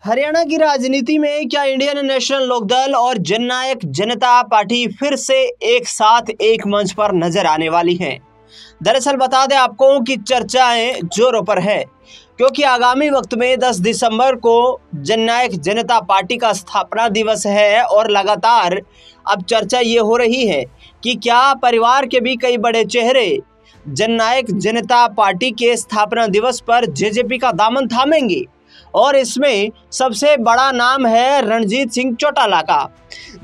हरियाणा की राजनीति में क्या इंडियन नेशनल लोकदल और जननायक जनता पार्टी फिर से एक साथ एक मंच पर नजर आने वाली हैं? दरअसल बता दें आपको कि चर्चाएं जोरों पर है, क्योंकि आगामी वक्त में 10 दिसंबर को जननायक जनता पार्टी का स्थापना दिवस है और लगातार अब चर्चा ये हो रही है कि क्या परिवार के भी कई बड़े चेहरे जननायक जनता पार्टी के स्थापना दिवस पर जेजेपी का दामन थामेंगे। और इसमें सबसे बड़ा नाम है रणजीत सिंह चौटाला का।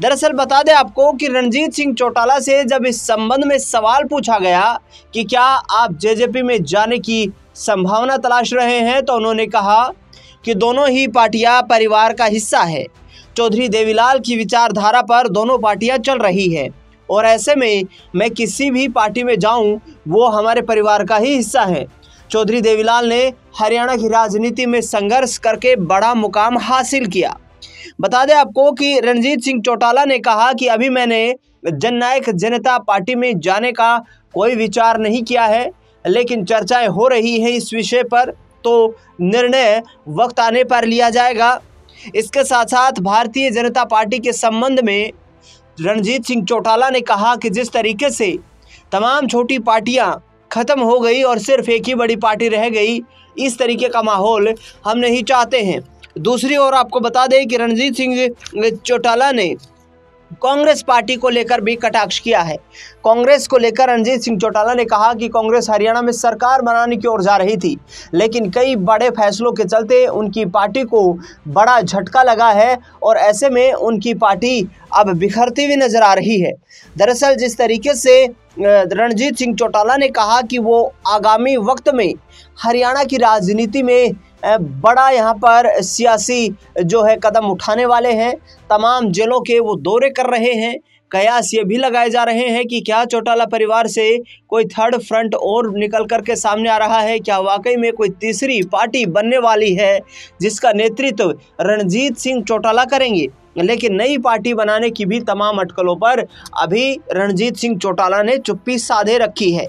दरअसल बता दें आपको कि रणजीत सिंह चौटाला से जब इस संबंध में सवाल पूछा गया कि क्या आप जेजेपी में जाने की संभावना तलाश रहे हैं, तो उन्होंने कहा कि दोनों ही पार्टियां परिवार का हिस्सा है। चौधरी देवीलाल की विचारधारा पर दोनों पार्टियां चल रही है और ऐसे में मैं किसी भी पार्टी में जाऊं वो हमारे परिवार का ही हिस्सा है। चौधरी देवीलाल ने हरियाणा की राजनीति में संघर्ष करके बड़ा मुकाम हासिल किया। बता दें आपको कि रणजीत सिंह चौटाला ने कहा कि अभी मैंने जननायक जनता पार्टी में जाने का कोई विचार नहीं किया है, लेकिन चर्चाएं हो रही हैं इस विषय पर, तो निर्णय वक्त आने पर लिया जाएगा। इसके साथ साथ भारतीय जनता पार्टी के संबंध में रणजीत सिंह चौटाला ने कहा कि जिस तरीके से तमाम छोटी पार्टियां खत्म हो गई और सिर्फ एक ही बड़ी पार्टी रह गई, इस तरीके का माहौल हम नहीं चाहते हैं। दूसरी ओर आपको बता दें कि रणजीत सिंह चौटाला ने कांग्रेस पार्टी को लेकर भी कटाक्ष किया है। कांग्रेस को लेकर रणजीत सिंह चौटाला ने कहा कि कांग्रेस हरियाणा में सरकार बनाने की ओर जा रही थी, लेकिन कई बड़े फैसलों के चलते उनकी पार्टी को बड़ा झटका लगा है और ऐसे में उनकी पार्टी अब बिखरती हुई नजर आ रही है। दरअसल जिस तरीके से रणजीत सिंह चौटाला ने कहा कि वो आगामी वक्त में हरियाणा की राजनीति में बड़ा यहाँ पर सियासी जो है कदम उठाने वाले हैं, तमाम जिलों के वो दौरे कर रहे हैं। कयास ये भी लगाए जा रहे हैं कि क्या चौटाला परिवार से कोई थर्ड फ्रंट और निकल कर के सामने आ रहा है, क्या वाकई में कोई तीसरी पार्टी बनने वाली है जिसका नेतृत्व रणजीत सिंह चौटाला करेंगे। लेकिन नई पार्टी बनाने की भी तमाम अटकलों पर अभी रणजीत सिंह चौटाला ने चुप्पी साधे रखी है।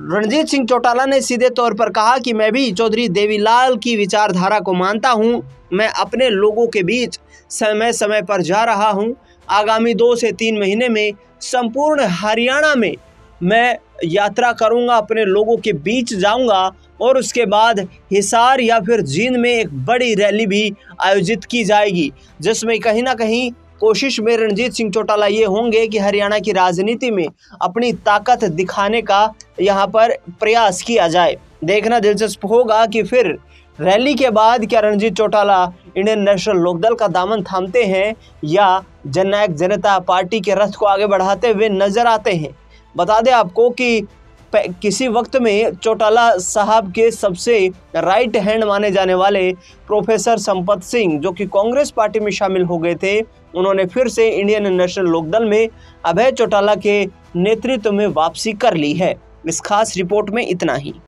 रणजीत सिंह चौटाला ने सीधे तौर पर कहा कि मैं भी चौधरी देवीलाल की विचारधारा को मानता हूं, मैं अपने लोगों के बीच समय समय पर जा रहा हूं। आगामी 2 से 3 महीने में संपूर्ण हरियाणा में मैं यात्रा करूंगा, अपने लोगों के बीच जाऊंगा और उसके बाद हिसार या फिर जींद में एक बड़ी रैली भी आयोजित की जाएगी, जिसमें कहीं ना कहीं कोशिश में रणजीत सिंह चौटाला ये होंगे कि हरियाणा की राजनीति में अपनी ताकत दिखाने का यहाँ पर प्रयास किया जाए। देखना दिलचस्प होगा कि फिर रैली के बाद क्या रणजीत चौटाला इंडियन नेशनल लोकदल का दामन थामते हैं या जननायक जनता पार्टी के रथ को आगे बढ़ाते हुए नजर आते हैं। बता दें आपको कि किसी वक्त में चौटाला साहब के सबसे राइट हैंड माने जाने वाले प्रोफेसर संपत सिंह, जो कि कांग्रेस पार्टी में शामिल हो गए थे, उन्होंने फिर से इंडियन नेशनल लोकदल में अभय चौटाला के नेतृत्व में वापसी कर ली है। इस खास रिपोर्ट में इतना ही।